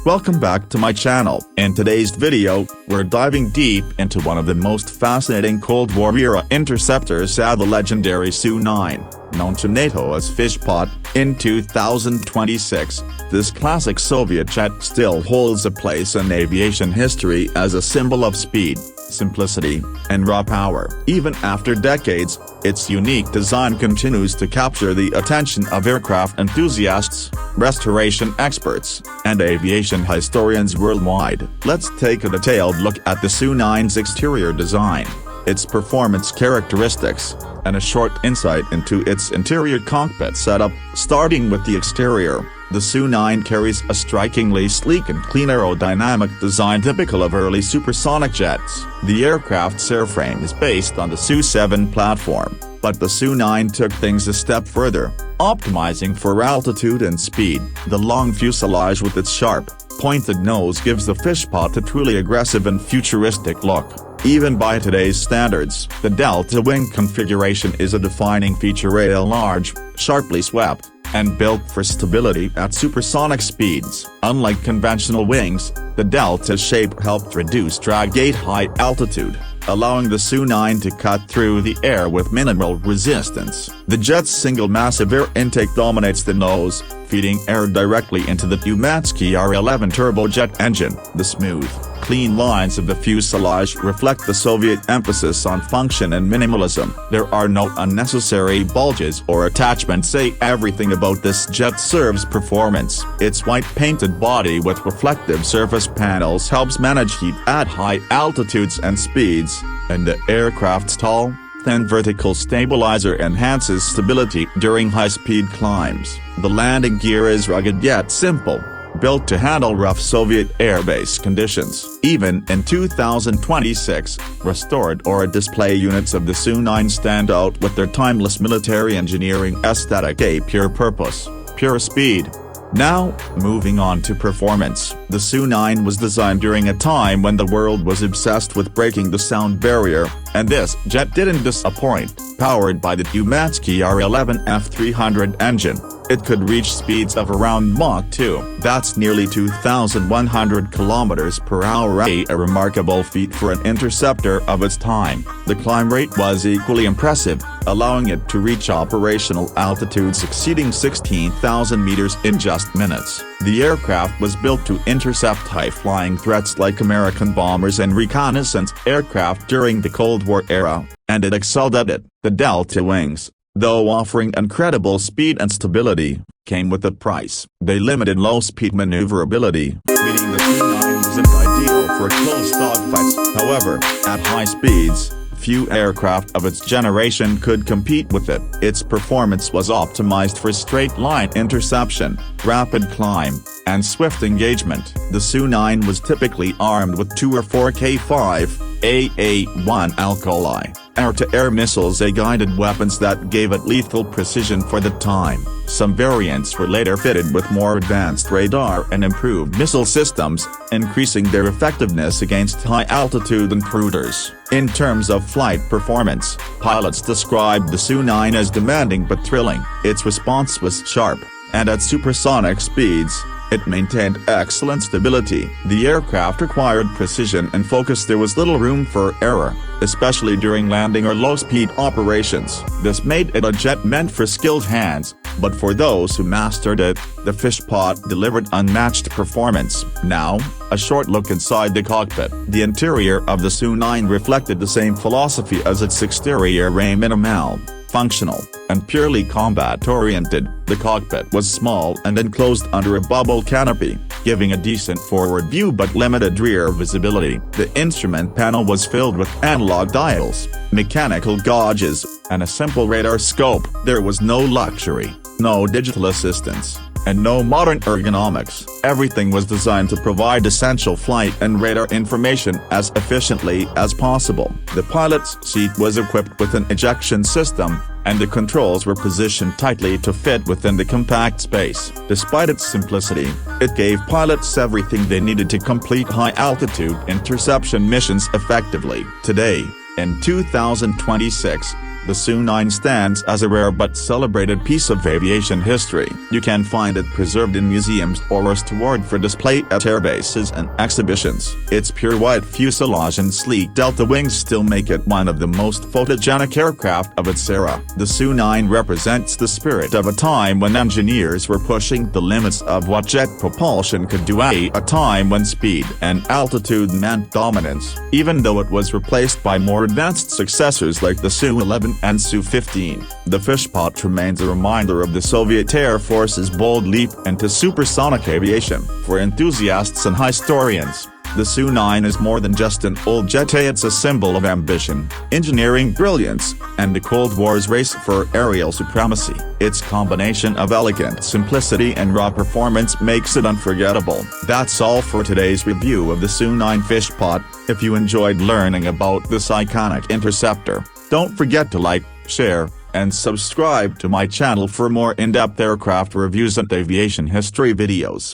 Welcome back to my channel. In today's video, we're diving deep into one of the most fascinating Cold War era interceptors, the legendary Su-9, known to NATO as Fishpot. In 2026, this classic Soviet jet still holds a place in aviation history as a symbol of speed, simplicity, and raw power. Even after decades, its unique design continues to capture the attention of aircraft enthusiasts, restoration experts, and aviation historians worldwide. Let's take a detailed look at the Su-9's exterior design, its performance characteristics, and a short insight into its interior cockpit setup. Starting with the exterior, the Su-9 carries a strikingly sleek and clean aerodynamic design typical of early supersonic jets. The aircraft's airframe is based on the Su-7 platform, but the Su-9 took things a step further, optimizing for altitude and speed. The long fuselage with its sharp, pointed nose gives the Fishpot a truly aggressive and futuristic look. Even by today's standards, the delta wing configuration is a defining feature. Large, sharply swept, and built for stability at supersonic speeds. Unlike conventional wings, the delta shape helped reduce drag at high altitude, allowing the Su-9 to cut through the air with minimal resistance. The jet's single massive air intake dominates the nose, feeding air directly into the Mach R11 turbojet engine. The smooth, clean lines of the fuselage reflect the Soviet emphasis on function and minimalism. There are no unnecessary bulges or attachments. Say everything about this jet serves performance. Its white painted body with reflective surface panels helps manage heat at high altitudes and speeds, and the aircraft's tall, thin vertical stabilizer enhances stability during high-speed climbs. The landing gear is rugged yet simple, built to handle rough Soviet airbase conditions. Even in 2026, restored or display units of the Su-9 stand out with their timeless military engineering aesthetic. A pure purpose, pure speed. Now, moving on to performance. The Su-9 was designed during a time when the world was obsessed with breaking the sound barrier, and this jet didn't disappoint. Powered by the Mach R11 F300 engine, it could reach speeds of around Mach 2. That's nearly 2,100 km/h, a remarkable feat for an interceptor of its time. The climb rate was equally impressive, allowing it to reach operational altitudes exceeding 16,000 meters in just minutes. The aircraft was built to intercept high-flying threats like American bombers and reconnaissance aircraft during the Cold War era, and it excelled at it. The delta wings, though offering incredible speed and stability, came with a price. They limited low-speed maneuverability, meaning the Su-9 wasn't ideal for close dogfights. However, at high speeds, few aircraft of its generation could compete with it. Its performance was optimized for straight-line interception, rapid climb, and swift engagement. The Su-9 was typically armed with 2 or 4 K5, AA-1 Alkali air-to-air missiles, guided weapons that gave it lethal precision for the time. Some variants were later fitted with more advanced radar and improved missile systems, increasing their effectiveness against high-altitude intruders. In terms of flight performance, pilots described the Su-9 as demanding but thrilling. Its response was sharp, and at supersonic speeds, it maintained excellent stability. The aircraft required precision and focus. There was little room for error, especially during landing or low-speed operations. This made it a jet meant for skilled hands, but for those who mastered it, the Fishpot delivered unmatched performance. Now, a short look inside the cockpit. The interior of the Su-9 reflected the same philosophy as its exterior, minimal, functional, and purely combat-oriented. The cockpit was small and enclosed under a bubble canopy, giving a decent forward view but limited rear visibility. The instrument panel was filled with analog dials, mechanical gauges, and a simple radar scope. There was no luxury, no digital assistance, and no modern ergonomics. Everything was designed to provide essential flight and radar information as efficiently as possible. The pilot's seat was equipped with an ejection system, and the controls were positioned tightly to fit within the compact space. Despite its simplicity, it gave pilots everything they needed to complete high-altitude interception missions effectively. Today, in 2026, The Su-9 stands as a rare but celebrated piece of aviation history. You can find it preserved in museums or restored for display at airbases and exhibitions. Its pure white fuselage and sleek delta wings still make it one of the most photogenic aircraft of its era. The Su-9 represents the spirit of a time when engineers were pushing the limits of what jet propulsion could do, a time when speed and altitude meant dominance, even though it was replaced by more advanced successors like the Su-11 and Su-15. The Fishpot remains a reminder of the Soviet Air Force's bold leap into supersonic aviation. For enthusiasts and historians, the Su-9 is more than just an old jet. It's a symbol of ambition, engineering brilliance, and the Cold War's race for aerial supremacy. Its combination of elegant simplicity and raw performance makes it unforgettable. That's all for today's review of the Su-9 Fishpot. If you enjoyed learning about this iconic interceptor, don't forget to like, share, and subscribe to my channel for more in-depth aircraft reviews and aviation history videos.